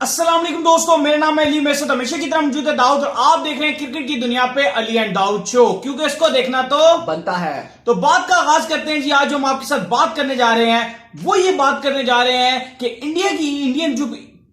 अस्सलाम वालेकुम दोस्तों, मेरा नाम है अली। मेरे साथ हमेशा की तरह मौजूद है दाऊद और आप देख रहे हैं क्रिकेट की दुनिया पे अली एंड दाऊद शो, क्योंकि इसको देखना तो बनता है। तो बात का आगाज करते हैं जी। आज हम आपके साथ बात करने जा रहे हैं, वो ये बात करने जा रहे हैं कि इंडियन जो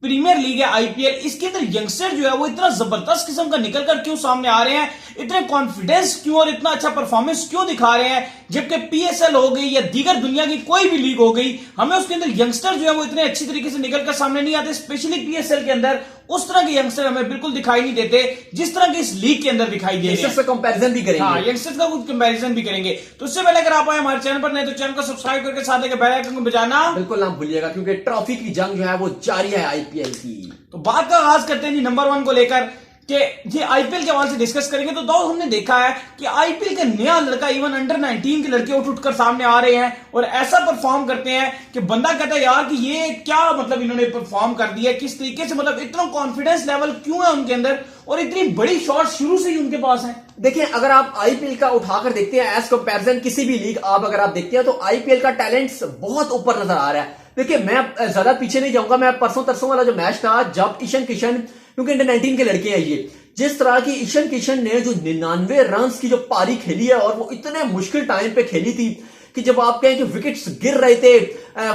प्रीमियर लीग है आईपीएल, इसके अंदर यंगस्टर जो है वो इतना जबरदस्त किस्म का निकल कर क्यों सामने आ रहे हैं, इतने कॉन्फिडेंस क्यों और इतना अच्छा परफॉर्मेंस क्यों दिखा रहे हैं, जबकि पीएसएल हो गई या दीगर दुनिया की कोई भी लीग हो गई, हमें उसके अंदर यंगस्टर जो है वो इतने अच्छी तरीके से निकल कर सामने नहीं आते। स्पेशली पीएसएल के अंदर उस तरह के यंगस्टर हमें बिल्कुल दिखाई नहीं देते जिस तरह के इस लीग के अंदर दिखाई दे रहे हैं। से कंपैरिजन भी करेंगे। हाँ, यंगस्टर्स का कुछ कंपैरिजन भी करेंगे। तो उससे पहले अगर आप आए हमारे चैनल पर नहीं तो चैनल को सब्सक्राइब करके साथ लेकर बेल आइकन को बजाना बिल्कुल ना भूलिएगा, क्योंकि ट्रॉफी की जंग जो है वो जारी है आईपीएल की। तो बात का आगाज करते हैं जी नंबर 1 को लेकर कि ये आईपीएल के हवाले से डिस्कस करेंगे। तो दौर हमने देखा है कि आईपीएल का नया लड़का, इवन अंडर 19 के लड़के उठ सामने आ रहे हैं और ऐसा परफॉर्म करते हैं कि बंदा कहता है यार कि ये क्या मतलब इन्होंने परफॉर्म कर दिया, किस तरीके से, मतलब इतना कॉन्फिडेंस लेवल क्यों है उनके अंदर और इतनी बड़ी शॉट शुरू से ही उनके पास है। देखिए, अगर आप आईपीएल का उठाकर देखते हैं एज कंपैरिजन किसी भी लीग, आप अगर आप देखते हैं तो आईपीएल का टैलेंट बहुत ऊपर नजर आ रहा है। देखिए, मैं ज्यादा पीछे नहीं जाऊंगा। मैं परसों तरसों वाला जो मैच था, जब ईशान किशन, क्योंकि अंडर 19 के लड़के हैं ये, जिस तरह की ईशान किशन ने जो 99 रन की जो पारी खेली है, और वो इतने मुश्किल टाइम पे खेली थी कि जब आप कहें कि विकेट्स गिर रहे थे,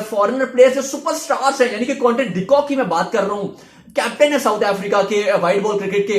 फॉरेनर प्लेयर्स जो सुपरस्टार्स हैं, यानी कि क्विंटन डिकॉक की मैं बात कर रहा हूं, कैप्टन है साउथ अफ्रीका के व्हाइट बॉल क्रिकेट के,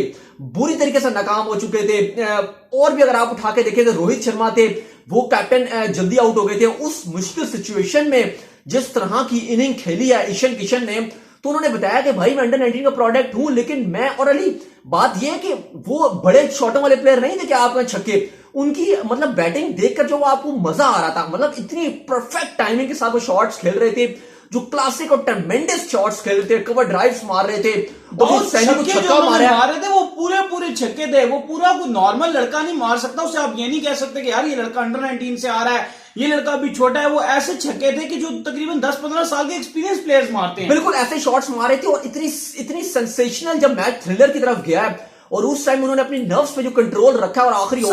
बुरी तरीके से नाकाम हो चुके थे। और भी अगर आप उठा के देखें तो रोहित शर्मा थे, वो कैप्टन जल्दी आउट हो गए थे। उस मुश्किल सिचुएशन में जिस तरह की इनिंग खेली है ईशान किशन ने, तो उन्होंने बताया कि भाई मैं अंडर 19 का प्रोडक्ट हूं, लेकिन मैं, और अली बात यह है कि वो बड़े शॉटों वाले प्लेयर नहीं थे कि आप छक्के, उनकी मतलब बैटिंग देखकर जो आपको मजा आ रहा था, मतलब इतनी परफेक्ट टाइमिंग के साथ वो शॉट्स खेल रहे थे, जो क्लासिक और ट्रेमेंडस शॉट्स खेल रहे थे, कवर ड्राइव्स मार रहे थे, बहुत छक्के जो मार रहे थे वो पूरे छक्के थे। वो पूरा कोई नॉर्मल लड़का नहीं मार सकता उसे। आप ये नहीं कह सकते कि यार ये लड़का अंडर 19 से आ रहा है, ये लड़का अभी छोटा है। वो ऐसे छक्के थे कि जो तकरीबन 10-15 साल के एक्सपीरियंस प्लेयर्स मारते हैं। बिल्कुल ऐसे शॉट्स मारे थे, और इतनी सेंसेशनल जब मैच थ्रिलर की तरफ गया है, और उस टाइम उन्होंने अपनी नर्व्स पे जो कंट्रोल रखा, और आखिरी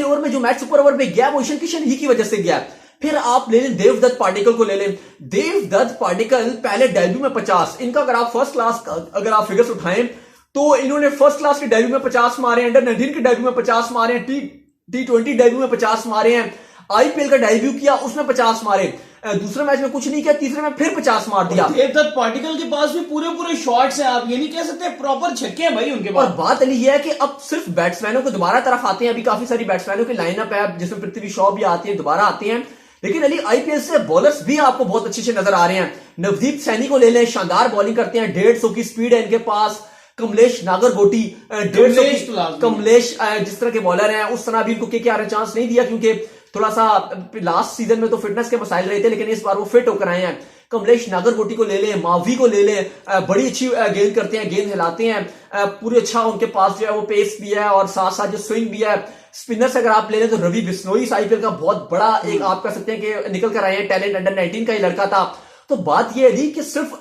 ओवर में जो मैच सुपर ओवर पे गया वो ईशान किशन ही की वजह से गया। फिर आप ले लें देवदत्त पाटिकल को ले लें। देवदत्त पाटिकल पहले डेब्यू में 50, इनका अगर आप फर्स्ट क्लास अगर आप फिगर्स उठाएं तो इन्होंने फर्स्ट क्लास के डेब्यू में 50 मारे, अंडर 19 के डेब्यू में 50 मारे, टी20 डेब्यू में 50 मारे हैं, आईपीएल का डेब्यू किया उसमें 50 मारे, दूसरे मैच में कुछ नहीं किया, तीसरे में फिर 50 मार दिया। देवदत्त पाटिकल के पास भी पूरे शॉट्स हैं। आप ये नहीं कह सकते, प्रॉपर छक्के हैं भाई उनके पास। और बात अली ये है कि अब सिर्फ बैट्समैनों को दोबारा तरफ आते हैं। अभी काफी सारी बैट्समैनों की लाइनअप है जिसमें पृथ्वी शॉ भी आती है, दोबारा आते हैं, लेकिन अली आईपीएल से बॉलर्स भी आपको बहुत अच्छे से नजर आ रहे हैं। नवदीप सैनी को ले लें, शानदार बॉलिंग करते हैं, 150 की स्पीड है इनके पास। कमलेश नागरगोटी 150 कमलेश जिस तरह के बॉलर हैं उस तरह भी इनको केकेआर ने चांस नहीं दिया, क्योंकि थोड़ा सा लास्ट सीजन में तो फिटनेस के मसाइल रहे थे, लेकिन इस बार वो फिट होकर आए हैं। कमलेश नागरगोटी को ले लें, मावी को ले लें, बड़ी अच्छी गेंद करते हैं, गेंद हिलाते हैं, पूरे अच्छा उनके पास जो है वो पेस भी है और साथ साथ जो स्विंग भी है। स्पिनर से अगर आप ले लें तो रवि बिश्नोई इस आईपीएल का बहुत बड़ा एक आप कह सकते हैं कि निकल कर आए हैं, टैलेंट अंडर 19 का ही लड़का था। तो बात यह है कि सिर्फ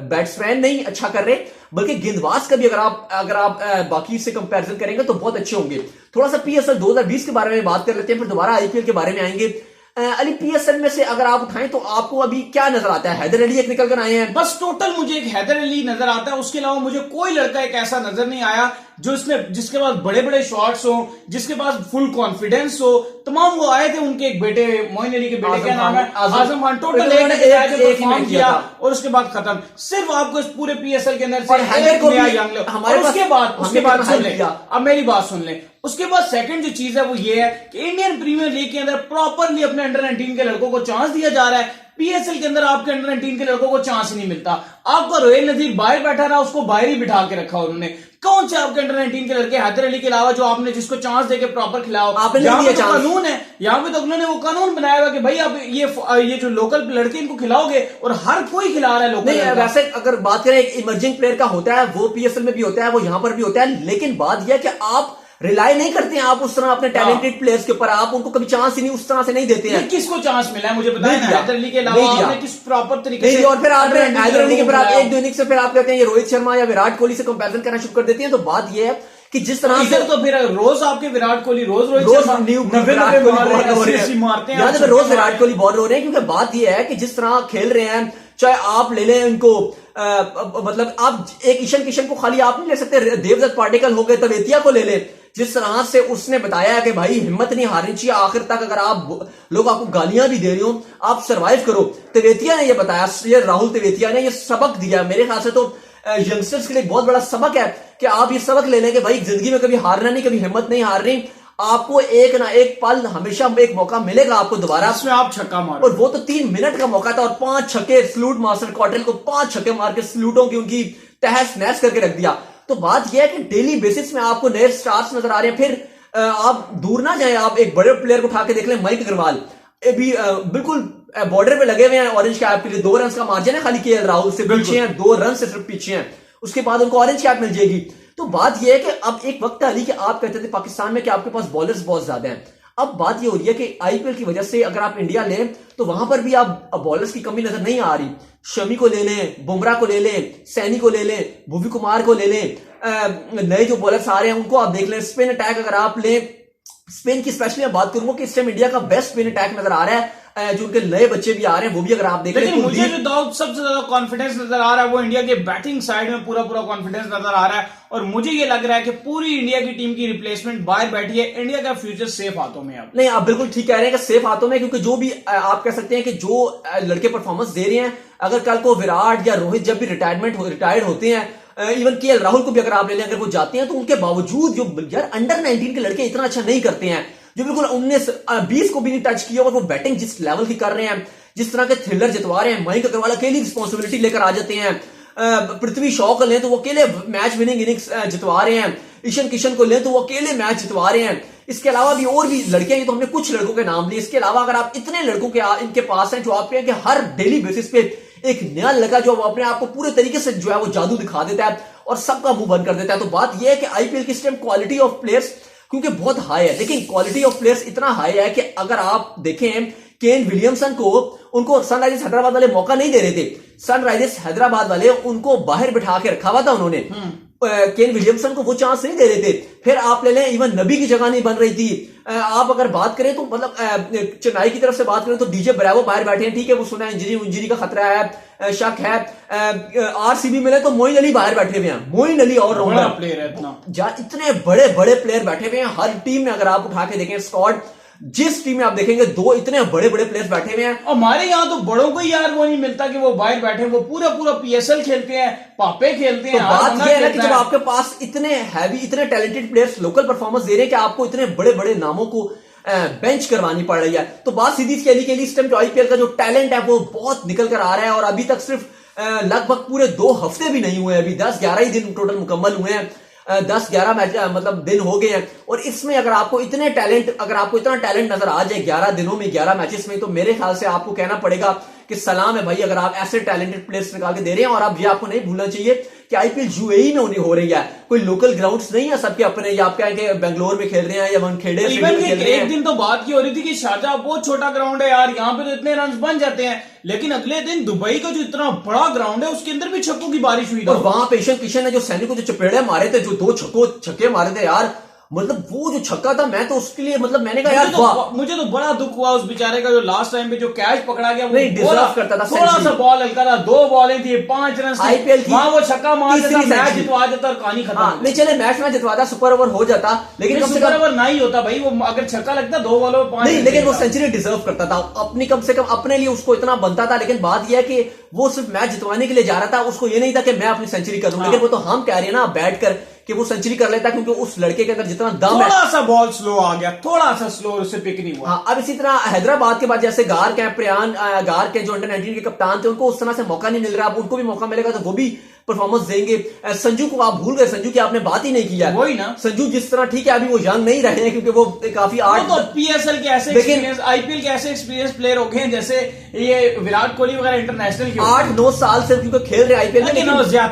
बैट्समैन नहीं अच्छा कर रहे, बल्कि गेंदबाज का भी अगर आप बाकी से कंपैरिजन करेंगे तो बहुत अच्छे होंगे। थोड़ा सा पीएसएल 2020 के बारे में बात कर लेते हैं, फिर दोबारा आईपीएल के बारे में आएंगे। अली पीएसएल में से अगर आप उठाएं तो आपको अभी क्या नजर आता है? हैदर अली एक निकल कर आए हैं, बस टोटल मुझे एक हैदर अली नजर आता है। उसके अलावा मुझे कोई लड़का एक ऐसा नजर नहीं आया जिसके पास बड़े शॉट्स हो, जिसके पास फुल कॉन्फिडेंस हो। तमाम वो आए थे, उनके एक बेटे, मोइन अली के बेटे क्या नाम है, आजम खान, टोटल एक परफॉर्म किया और उसके बाद खत्म। सिर्फ आपको इस पूरे पीएसएल के अंदर उसके बाद सुन ले, अब मेरी बात सुन ले। उसके बाद सेकंड जो चीज है वो ये है कि इंडियन प्रीमियर लीग के अंदर प्रॉपरली अपने अंडर 19 के लड़कों को चांस दिया जा रहा है। पीएसएल के अंदर आपके अंडर 19 के लड़कों को चांस ही नहीं मिलता। आपका रोहित नजीर बाहर बैठा रहा, उसको बाहर ही बिठा के रखा उन्होंने। कौन से आपके अंडर 19 के लड़के हैदर अली के अलावा जो आपने जिसको चांस देके प्रॉपर खिलाओ? यहाँ पे तो कानून है, यहाँ पे तो उन्होंने वो कानून बनाया हुआ कि भाई अब ये जो लोकल लड़के इनको खिलाओगे, और हर कोई खिला रहा है लोकल। नहीं, वैसे अगर बात करें एक इमर्जिंग प्लेयर का होता है, वो पीएसएल में भी होता है, वो यहां पर भी होता है, लेकिन बात यह है कि आप रिलाई नहीं करते हैं आप उस तरह अपने टैलेंटेड प्लेयर्स के ऊपर, आप उनको कभी चांस ही नहीं उस तरह से नहीं देते हैं। किसको चांस मिला है मुझे बताएं ना? हैदर अली के अलावा आपने किस प्रॉपर तरीके से? और फिर आप हैदर अली के फिर आप एक दो इनिंग्स से फिर आप कहते हैं ये रोहित शर्मा या विराट कोहली से कंपैरिजन करना शुरू कर देते हैं। तो बात ये है कि जिस तरह से तो फिर रोज आपके विराट कोहली रोज रोज विराट कोहली बॉलर हो रहे हैं, क्योंकि बात यह है कि जिस तरह खेल रहे हैं, चाहे आप ले लें इनको मतलब आप एक ईशान किशन को खाली आप नहीं ले सकते, देवदत्त पाटिकल हो गए, तवेतिया को ले ले, जिस तरह से उसने बताया कि भाई हिम्मत नहीं हारनी चाहिए आखिर तक, अगर आप लोग आपको गालियां भी दे रहे हो आप सरवाइव करो। तवेतिया ने ये बताया, ये राहुल तवेतिया ने ये सबक दिया, मेरे ख्याल से तो यंगस्टर्स के लिए बहुत बड़ा सबक है कि आप ये सबक ले लें कि भाई जिंदगी में कभी हारना नहीं, कभी हिम्मत नहीं हारनी, आपको एक ना एक पल हमेशा एक मौका मिलेगा आपको दोबारा, इसमें आप छक्का मारो। और वो तो 3 मिनट का मौका था और 5 छक्के, सलूट मास्टर क्वार्टर को 5 छक्के मार के सलूटों की उनकी तहस नहस करके रख दिया। तो बात यह है कि डेली बेसिस में आपको नए स्टार्स नजर आ रहे हैं। फिर आप दूर ना जाए, आप एक बड़े प्लेयर को उठा के देख लें, मयंक अग्रवाल भी बिल्कुल बॉर्डर पे लगे हुए हैं ऑरेंज कैप के लिए, 2 रन का मार्जिन है खाली केएल राहुल से पीछे हैं, 2 रन से सिर्फ पीछे हैं, उसके बाद उनको ऑरेंज कैप मिल जाएगी। तो बात यह है कि अब एक वक्त है अली कि आप कहते थे पाकिस्तान में कि आपके पास बॉलर्स बहुत ज्यादा हैं, अब बात यह हो रही है कि आईपीएल की वजह से अगर आप इंडिया लें तो वहां पर भी आप बॉलर्स की कमी नजर नहीं आ रही। शमी को ले लें, बुमराह को ले लें, सैनी को ले लें, भुवी कुमार को ले लें, नए जो बॉलर्स आ रहे हैं उनको आप देख लें। स्पिन अटैक अगर आप लें, स्पेन की स्पेशली बात करूंगा कि इस टाइम इंडिया का बेस्ट स्पिन अटैक नजर आ रहा है, जो उनके नए बच्चे भी आ रहे हैं वो भी अगर आप देख लेकिन मुझे जो दाऊद सबसे ज्यादा कॉन्फिडेंस नजर आ रहा है वो इंडिया के बैटिंग साइड में पूरा कॉन्फिडेंस नजर आ रहा है, और मुझे ये लग रहा है कि पूरी इंडिया की टीम की रिप्लेसमेंट बाहर बैठी है, इंडिया का फ्यूचर सेफ हाथों में। अब नहीं, आप बिल्कुल ठीक कह रहे हैं कि सेफ हाथों में, क्योंकि जो भी आप कह सकते हैं कि जो लड़के परफॉर्मेंस दे रहे हैं, अगर कल को विराट या रोहित जब भी रिटायर्ड होते हैं, इवन केएल राहुल को भी अगर आप ले लें, अगर वो जाते हैं तो उनके बावजूद जो यार अंडर 19 के लड़के इतना अच्छा नहीं करते हैं, जो बिल्कुल 19-20 को भी नहीं टच किया, और वो बैटिंग जिस लेवल की कर रहे हैं, जिस तरह के थ्रिलर जितवा रहे हैं, मयंक अग्रवाल अकेली रिस्पॉन्सिबिलिटी लेकर आ जाते हैं, पृथ्वी शॉ को लें तो वो अकेले मैच विनिंग इनिंग्स जितवा रहे हैं, ईशान किशन को लें तो वो अकेले मैच जितवा रहे हैं। इसके अलावा भी और भी लड़के हैं, तो हमने कुछ लड़कों के नाम लिए। इसके अलावा अगर आप इतने लड़कों के इनके पास हैं जो आप कहें कि हर डेली बेसिस पे एक नया लड़का जो अपने आप को पूरे तरीके से जो है वो जादू दिखा देता है और सबका मुंह बंद कर देता है। तो बात यह है कि आईपीएल की इस टाइम क्वालिटी ऑफ प्लेयर्स क्योंकि बहुत हाई है, लेकिन क्वालिटी ऑफ प्लेयर्स इतना हाई है कि अगर आप देखें केन विलियमसन को, उनको सनराइजर्स हैदराबाद वाले मौका नहीं दे रहे थे, सनराइजर्स हैदराबाद वाले उनको बाहर बिठा के रखा हुआ था उन्होंने, केन विलियमसन को वो चांस नहीं दे रहे थे। फिर आप ले लें, इवन नबी की जगह नहीं बन रही थी। आप अगर बात करें तो मतलब चेन्नई की तरफ से बात करें तो डीजे ब्रावो बाहर बैठे हैं, ठीक है, वो सुना है इंजरी का खतरा है, शक है। आरसीबी में तो मोइन अली बाहर बैठे हुए हैं, मोइन अली और प्लेयर है इतने बड़े बड़े प्लेयर बैठे हुए हैं हर टीम में। अगर आप उठा के देखें स्क्वाड, जिस टीम में आप देखेंगे 2 इतने बड़े बड़े प्लेयर्स बैठे हुए हैं। हमारे यहाँ तो बड़ों को यार वो नहीं मिलता कि वो बाहर बैठे, वो पूरा पीएसएल खेलते हैं, पापे खेलते हैं। तो बात यह है कि जब आपके पास इतने हैवी, इतने टैलेंटेड प्लेयर्स लोकल परफॉर्मेंस दे रहे हैं कि आपको इतने बड़े बड़े नामों को बेंच करवानी पड़ रही है, तो बात सीधी सी के लिए इस टाइम जो आईपीएल का जो टैलेंट है वो बहुत निकल कर आ रहा है। और अभी तक सिर्फ लगभग पूरे 2 हफ्ते भी नहीं हुए, अभी 10-11 ही दिन टोटल मुकम्मल हुए हैं, 10-11 मैच मतलब दिन हो गए हैं। और इसमें अगर आपको इतना टैलेंट नजर आ जाए 11 दिनों में, 11 मैचेस में, तो मेरे ख्याल से आपको कहना पड़ेगा कि सलाम है भाई, अगर आप ऐसे टैलेंटेड प्लेयर्स निकाल के दे रहे हैं। और अब ये आपको नहीं भूलना चाहिए कि आईपीएल यूएई में उन्हें हो रही है, कोई लोकल ग्राउंड्स नहीं है, सबके अपने, या आप कहेंगे बेंगलोर में खेल रहे हैं या वनखेड़े में खेल रहे हैं। एक दिन तो बात की हो रही थी कि शारजाह बहुत छोटा ग्राउंड है यार, यहाँ पे तो इतने रन बन जाते हैं, लेकिन अगले दिन दुबई का जो इतना बड़ा ग्राउंड है उसके अंदर भी छक्कों की बारिश हुई। और वहां पे ईशान किशन ने जो सैनी को जो चपेड़े मारे थे, जो 2 छक्के मारे थे यार, मतलब वो जो छक्का था, मैं तो उसके लिए मतलब मैंने कहा यार मुझे तो बड़ा दुख हुआ उस बेचारे का, जो लास्ट टाइम पे जो कैच पकड़ा गया वो डिजर्व करता था। थोड़ा सा बॉल हल्का था, 2 बॉलें थी, 5 रन आईपीएल की, वहां वो छक्का मार देता, मैच जितवा देता और कहानी खत्म। नहीं चले मैच में जितवाता, सुपर ओवर हो जाता, लेकिन सुपर ओवर नहीं होता भाई, वो अगर छक्का लगता 2 बॉलों में 5 नहीं, लेकिन वो सेंचुरी डिजर्व करता था अपनी, कम से कम अपने लिए उसको इतना बनता था। लेकिन बात यह है कि वो सिर्फ मैच जितवाने के लिए जा रहा था, उसको ये नहीं था कि मैं अपनी सेंचुरी करूं। लेकिन वो तो हम कह रहे हैं ना बैठ कर कि वो सेंचुरी कर लेता, क्योंकि उस लड़के के अंदर जितना दम है। थोड़ा सा बॉल स्लो आ गया, थोड़ा सा स्लो, उससे पिक नहीं हुआ। हाँ, अब इसी तरह हैदराबाद के बाद जैसे गार्ग है, प्रयान गार्ग के जो अंडर 19 के कप्तान थे, उनको उस तरह से मौका नहीं मिल रहा। अब उनको भी मौका मिलेगा तो वो भी परफॉर्मेंस देंगे। संजू को आप भूल गए, संजू की आपने बात ही नहीं किया। वही ना, संजू जिस तरह, ठीक है अभी वो यंग नहीं रहे हैं क्योंकि वो काफी तो पीएसएल के ऐसे एक्सपीरियंस, आईपीएल के ऐसे एक्सपीरियंस प्लेयर हो गए जैसे ये विराट कोहली वगैरह इंटरनेशनल के 8-9 साल से क्योंकि खेल रहे आईपीएल में,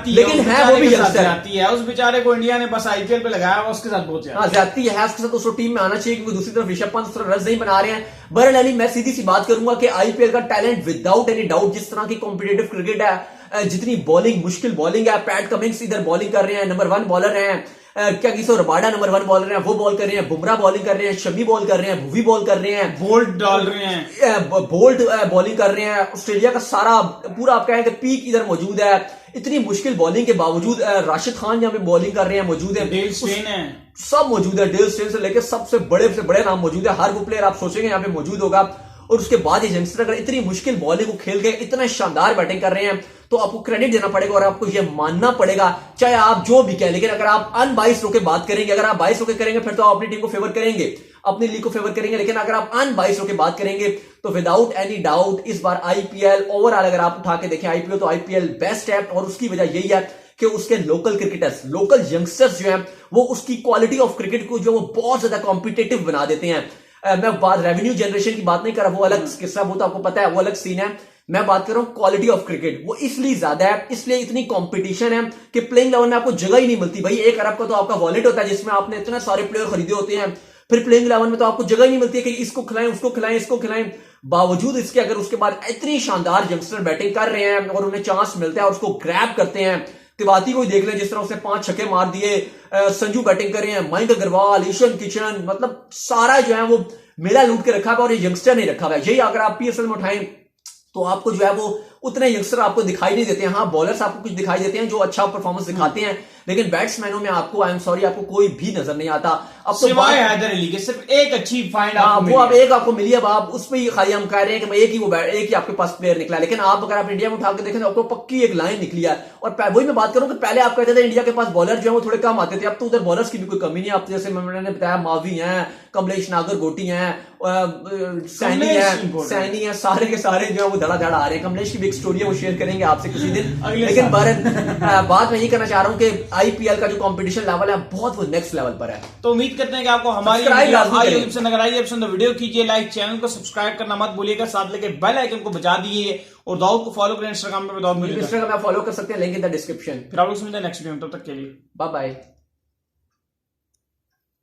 लेकिन है वो भी ज्यादती है। उस बेचारे को इंडिया ने बस आईपीएल पे लगाया हुआ, उसके साथ बहुत ज्यादती है, उसके साथ उसको टीम में आना चाहिए, क्योंकि दूसरी तरफ ऋषभ पंत रन नहीं बना रहे हैं। बहरहाल अली, मैं सीधी सी बात करूंगा कि आईपीएल का टैलेंट विदाउट एनी डाउट, जिस तरह की कॉम्पिटिटिव क्रिकेट है, जितनी बॉलिंग, मुश्किल बॉलिंग है, पैट कमिंस इधर बॉलिंग कर रहे हैं, नंबर 1 बॉलर हैं, क्या किशोर रबाडा नंबर 1 बॉलर हैं, वो बॉल कर रहे हैं, बुमराह बॉलिंग कर रहे हैं, शमी बॉल कर रहे हैं, भुवी बॉल कर रहे हैं, बोल्ट डाल रहे हैं, बोल्ट बॉलिंग कर रहे हैं। ऑस्ट्रेलिया का सारा पूरा आप कहें कि पीक इधर मौजूद है। इतनी मुश्किल बॉलिंग के बावजूद राशिद खान यहाँ पे बॉलिंग कर रहे हैं, मौजूद है, डेल स्टेन है, सब मौजूद है, डेल स्टेन से लेकर सबसे बड़े नाम मौजूद है, हर वो प्लेयर आप सोचेंगे यहाँ पे मौजूद होगा। और उसके बाद ये यंगस्टर अगर इतनी मुश्किल बॉलिंग को खेल के इतना शानदार बैटिंग कर रहे हैं तो आपको क्रेडिट देना पड़ेगा और आपको ये मानना पड़ेगा, चाहे आप जो भी कहें। लेकिन अगर आप अनबाइस होकर बात करेंगे, अगर आप बाइस होकर करेंगे फिर तो आप अपनी टीम को फेवर करेंगे, अपनी लीग को फेवर करेंगे। लेकिन अगर आप अनबाइस होकर बात करेंगे तो विदाउट एनी डाउट इस बार आईपीएल ओवरऑल अगर आप उठा के देखें आईपीएल तो आईपीएल बेस्ट है। और उसकी वजह यही है कि उसके लोकल क्रिकेटर्स, लोकल यंगस्टर्स जो हैं वो उसकी क्वालिटी ऑफ क्रिकेट को जो वो बहुत ज्यादा कॉम्पिटेटिव बना देते हैं। मैं बात रेवेन्यू जनरेशन की बात नहीं कर रहा, वो अलग किस्सा, वो तो आपको पता है, वो अलग सीन है। मैं बात कर रहा हूं क्वालिटी ऑफ क्रिकेट, वो इसलिए ज्यादा है, इसलिए इतनी कंपटीशन है कि प्लेइंग 11 में आपको जगह ही नहीं मिलती। भाई 1 अरब का तो आपका वॉलेट होता है जिसमें आपने इतने सारे प्लेयर खरीदे होते हैं, फिर प्लेइंग 11 में तो आपको जगह ही नहीं मिलती है कि इसको खिलाएं, उसको खिलाएं, इसको खिलाएं। बावजूद इसके अगर उसके बाद इतनी शानदार यंगस्टर बैटिंग कर रहे हैं और उन्हें चांस मिलता है और उसको ग्रैब करते हैं। तिवारी को देख लें, जिस तरह उसने 5 छक्के मार दिए, संजू बैटिंग कर रहे हैं, मयंक अग्रवाल, ईशान किशन, मतलब सारा जो है वो मेला लूट के रखा हुआ और ये यंगस्टर नहीं रखा हुआ है। यही अगर आप पीएसएल में उठाएं तो आपको जो है वो उतने यंगस्टर आपको दिखाई नहीं देते हैं। हाँ, बॉलर्स आपको कुछ दिखाई देते हैं जो अच्छा परफॉर्मेंस दिखाते हैं, लेकिन बैट्समैनों में आपको, आई एम सॉरी, आपको कोई भी नजर नहीं आता। अब तो सिवाय हैदर अली के सिर्फ एक अच्छी फाइंड वो अब एक आपको मिली, अब आप उसमें ही खाली हम कह रहे हैं कि एक ही आपके पास प्लेयर निकला। लेकिन आप अगर आप इंडिया में उठा के देखें तो आपको पक्की एक लाइन निकली है। और वही मैं बात करूं कि पहले आप कहते थे इंडिया के पास बॉलर जो है वो थोड़े कम आते थे, अब तो उधर बॉलर्स की भी कोई कमी नहीं है। अब जैसे मैंने बताया, मावी हैं, कमलेश नागरगोटी हैं, सैनी है, सारे के सारे जो है वो धड़ाधड़ आ रहे हैं। कमलेश की भी एक स्टोरी है, वो शेयर करेंगे आपसे किसी दिन। लेकिन बात मैं ये करना चाह रहा हूं कि आईपीएल का जो कंपटीशन लेवल है बहुत वो नेक्स्ट लेवल पर है। तो उम्मीद करते हैं कि आपको हमारी अगर आई पसंद, वीडियो कीजिए लाइक, चैनल को सब्सक्राइब करना मत भूलिएगा, साथ लेके बेल आइकन को बजा दीजिए और दाऊद को फॉलो करें इंस्टाग्राम पे, दाऊद इंस्टाग्राम में फॉलो कर सकते हैं, लिंक इन द डिस्क्रिप्शन। फिर आप लोग से मिलते हैं नेक्स्ट वीडियो में, तब तक के लिए बाय बाय।